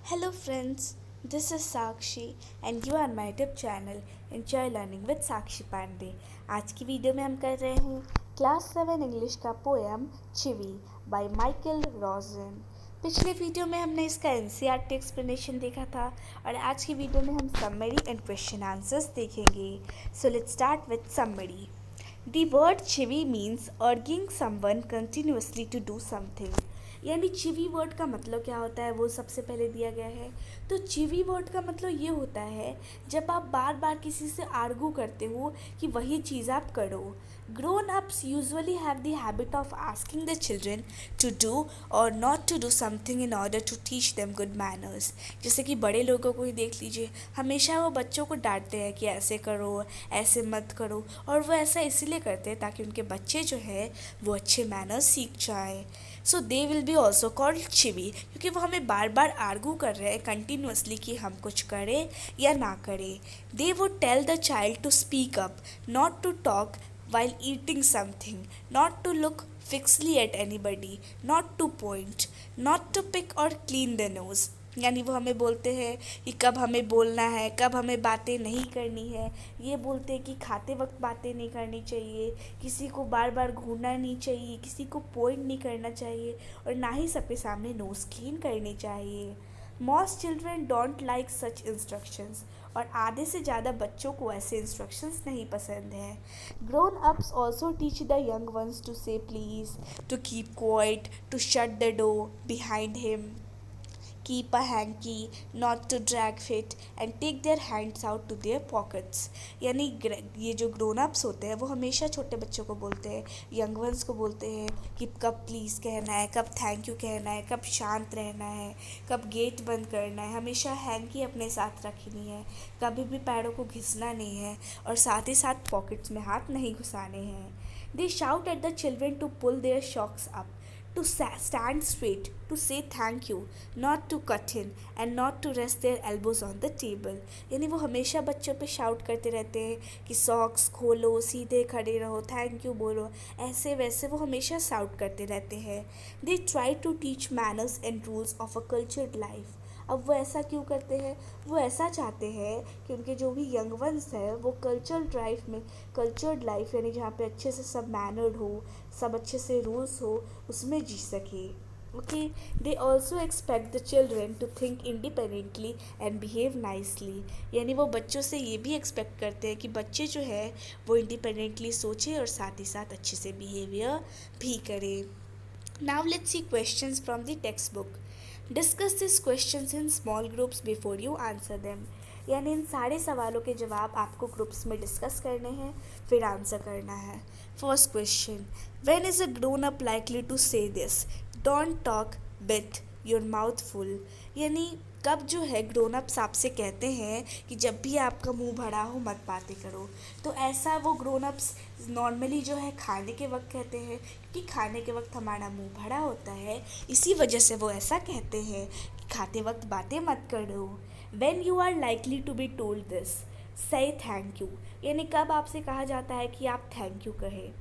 Hello friends, this is Sakshi and you are my YouTube channel Enjoy Learning with Sakshi Pandey। आज की video में हम कर रहे हैं क्लास 7 इंग्लिश का पोएम चिवी बाय माइकल रॉजन। पिछले वीडियो में हमने इसका एनसीईआरटी एक्सप्लेनेशन देखा था और आज की वीडियो में हम समरी एंड क्वेश्चन आंसर्स देखेंगे। So let's start with summary. The word chivi means urging someone continuously to do something। यानी चिवी वर्ड का मतलब क्या होता है वो सबसे पहले दिया गया है। तो चिवी वर्ड का मतलब ये होता है जब आप बार बार किसी से आर्गू करते हो कि वही चीज़ आप करो। Grown ups usually have the habit of asking the children to do और not to do something in order to teach them good manners. जैसे कि बड़े लोगों को ही देख लीजिए, हमेशा वो बच्चों को डांटते हैं कि ऐसे करो, ऐसे मत करो, और वो ऐसा इसीलिए करते हैं ताकि उनके बच्चे जो है वो अच्छे मैनर्स सीख जाए। So they will be also called chivvy, क्योंकि वो हमें बार बार आर्गू कर रहे हैं कंटिन्यूसली कि हम कुछ करें या ना करें। They would tell the child to speak up, not to talk while eating something, not to look fixedly at anybody, not to point, not to pick or clean the nose। यानी वो हमें बोलते हैं कि कब हमें बोलना है, कब हमें बातें नहीं करनी है। ये बोलते हैं कि खाते वक्त बातें नहीं करनी चाहिए, किसी को बार बार घूरना नहीं चाहिए, किसी को पॉइंट नहीं करना चाहिए, और ना ही सबके सामने नोज़ क्लीन करनी चाहिए। Most children don't like such instructions, और आधे से ज़्यादा बच्चों को ऐसे इंस्ट्रक्शंस नहीं पसंद है। Grown ups also teach the young ones to say please, to keep quiet, to shut the door behind him, keep a hanky, not to drag fit and take their hands out to their pockets। यानी ये जो grown ups होते हैं वो हमेशा छोटे बच्चों को बोलते हैं, यंग वंस को बोलते हैं कि कब प्लीज़ कहना है, कब थैंक यू कहना है, कब शांत रहना है, कब गेट बंद करना है, हमेशा हैंकी अपने साथ रखनी है, कभी भी पैरों को घिसना नहीं है, और साथ ही साथ पॉकेट्स में हाथ नहीं घुसाने हैं। They shout at the children to pull their socks up, to stand straight, to say thank you, not to cut in and not to rest their elbows on the table। यानी वो हमेशा बच्चों पे शाउट करते रहते हैं कि socks खोलो, सीधे खड़े रहो, थैंक यू बोलो, ऐसे वैसे वो हमेशा शाउट करते रहते हैं। They try to teach manners and rules of a cultured life. अब वो ऐसा क्यों करते हैं? वो ऐसा चाहते हैं कि उनके जो भी यंग वंस है वो कल्चर्ड लाइफ यानी जहाँ पे अच्छे से सब मैनर्ड हो, सब अच्छे से रूल्स हो, उसमें जी सके। Okay, they also expect the children to think independently and behave nicely. यानी वो बच्चों से ये भी एक्सपेक्ट करते हैं कि बच्चे जो है वो इंडिपेंडेंटली सोचे और साथ ही साथ अच्छे से बिहेवियर भी करें। Now let's see questions from the text book. Discuss this questions in small groups before you answer them. यानी इन सारे सवालों के जवाब आपको ग्रुप्स में डिस्कस करने हैं, फिर आंसर करना है। First question, when is a grown up likely to say this, don't talk with your mouth full. यानी कब जो है ग्रोन अप्स आपसे कहते हैं कि जब भी आपका मुंह भरा हो मत बातें करो। तो ऐसा वो ग्रोन अप्स नॉर्मली जो है खाने के वक्त कहते हैं, क्योंकि खाने के वक्त हमारा मुंह भरा होता है, इसी वजह से वो ऐसा कहते हैं कि खाते वक्त बातें मत करो। When you are likely to be told this, say thank you. यानी कब आपसे कहा जाता है कि आप थैंक यू कहें।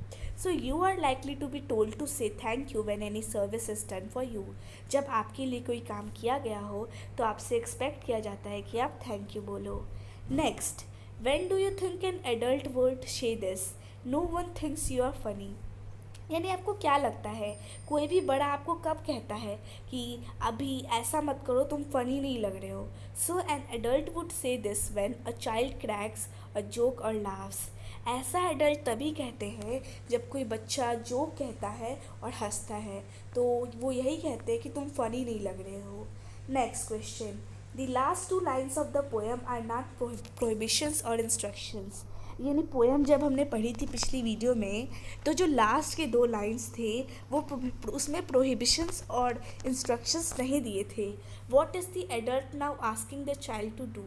So you are likely to be told to say thank you when any service is done for you. जब आपके लिए कोई काम किया गया हो तो आपसे एक्सपेक्ट किया जाता है कि आप थैंक यू बोलो। Next, when do you think an adult would say this, no one thinks you are funny. यानी आपको क्या लगता है कोई भी बड़ा आपको कब कहता है कि अभी ऐसा मत करो, तुम फनी नहीं लग रहे हो। So an adult would say this when a child cracks a joke और लाफ्स। ऐसा एडल्ट तभी कहते हैं जब कोई बच्चा जोक कहता है और हंसता है, तो वो यही कहते हैं कि तुम फनी नहीं लग रहे हो। Next question, the last two lines of the poem are not prohibitions or instructions. यानी पोएम जब हमने पढ़ी थी पिछली वीडियो में, तो जो लास्ट के दो लाइंस थे वो उसमें प्रोहिबिशंस और इंस्ट्रक्शंस नहीं दिए थे। What is the adult now asking the child to do.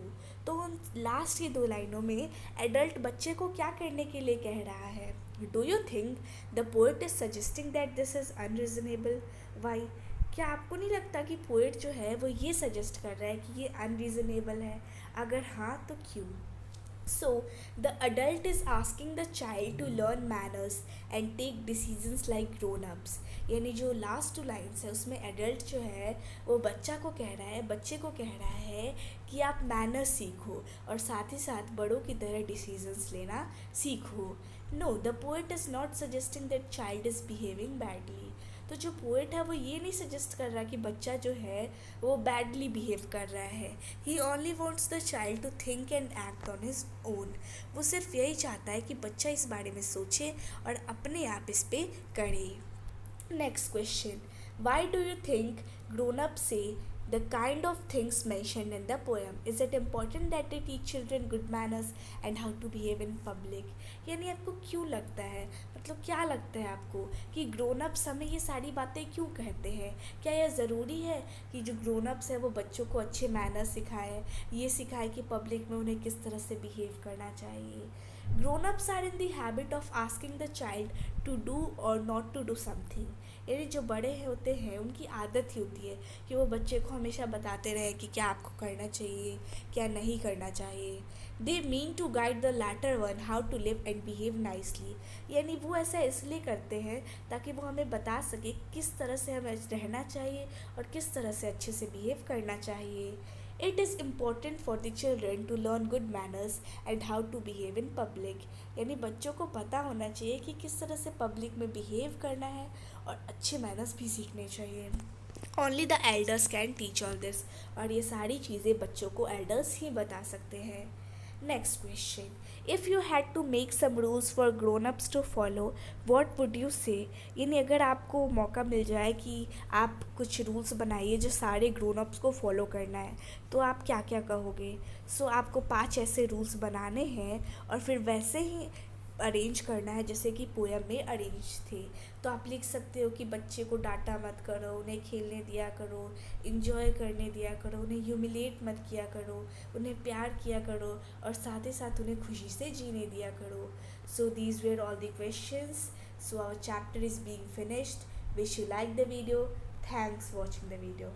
तो उन लास्ट की दो लाइनों में एडल्ट बच्चे को क्या करने के लिए कह रहा है। Do you think the poet is suggesting that this is unreasonable, why. क्या आपको नहीं लगता कि पोएट जो है वो ये सजेस्ट कर रहा है कि ये अनरीजनेबल है? अगर हाँ तो क्यों। So the adult is asking the child to learn manners and take decisions like grown ups. यानी जो लास्ट टू लाइन्स है उसमें एडल्ट जो है वो बच्चे को कह रहा है कि आप मैनर्स सीखो और साथ ही साथ बड़ों की तरह डिसीजंस लेना सीखो. No, the poet is not suggesting that child is behaving badly. तो जो पोएट है वो ये नहीं सजेस्ट कर रहा कि बच्चा जो है वो बैडली बिहेव कर रहा है. He only wants the child to think and act on his own. वो सिर्फ यही चाहता है कि बच्चा इस बारे में सोचे और अपने आप इस पे करे. Next question. Why do you think grown ups say the kind of things mentioned in the poem? Is it important that they teach children good manners and how to behave in public? यानी आपको क्यों लगता है, मतलब क्या लगता है आपको कि ग्रोन अप्स हमें ये सारी बातें क्यों कहते हैं? क्या यह ज़रूरी है कि जो ग्रोन अप्स है वो बच्चों को अच्छे मैनर्स सिखाए, ये सिखाए कि पब्लिक में उन्हें किस तरह से बिहेव करना चाहिए? Grown ups are in the habit of asking the child to do और नॉट टू डू समथिंग. यानी जो बड़े होते हैं उनकी आदत ही होती है कि वो बच्चे को हमेशा बताते रहे कि क्या आपको करना चाहिए, क्या नहीं करना चाहिए. They mean to guide the latter one how to live and behave nicely. यानी वो ऐसा इसलिए करते हैं ताकि वो हमें बता सके किस तरह से हमें रहना चाहिए और किस तरह से अच्छे से बिहेव करना चाहिए. It is important for the children to learn good manners and how to behave in public. यानी बच्चों को पता होना चाहिए कि किस तरह से पब्लिक में बिहेव करना है और अच्छे मैनर्स भी सीखने चाहिए. Only the elders can teach all this. और ये सारी चीज़ें बच्चों को एल्डर्स ही बता सकते हैं. Next question. If you had to make some rules for grown ups to follow, what would you say? यानी अगर आपको मौका मिल जाए कि आप कुछ रूल्स बनाइए जो सारे ग्रोन अप्स को फॉलो करना है, तो आप क्या क्या कहोगे? सो आपको 5 ऐसे रूल्स बनाने हैं और फिर वैसे ही अरेंज करना है जैसे कि पोएम में अरेंज थे. तो आप लिख सकते हो कि बच्चे को डांटा मत करो, उन्हें खेलने दिया करो, इंजॉय करने दिया करो, उन्हें ह्यूमिलेट मत किया करो, उन्हें प्यार किया करो और साथ ही साथ उन्हें खुशी से जीने दिया करो. So these were all the questions. So our chapter is being finished. Wish you like the video. Thanks watching the video.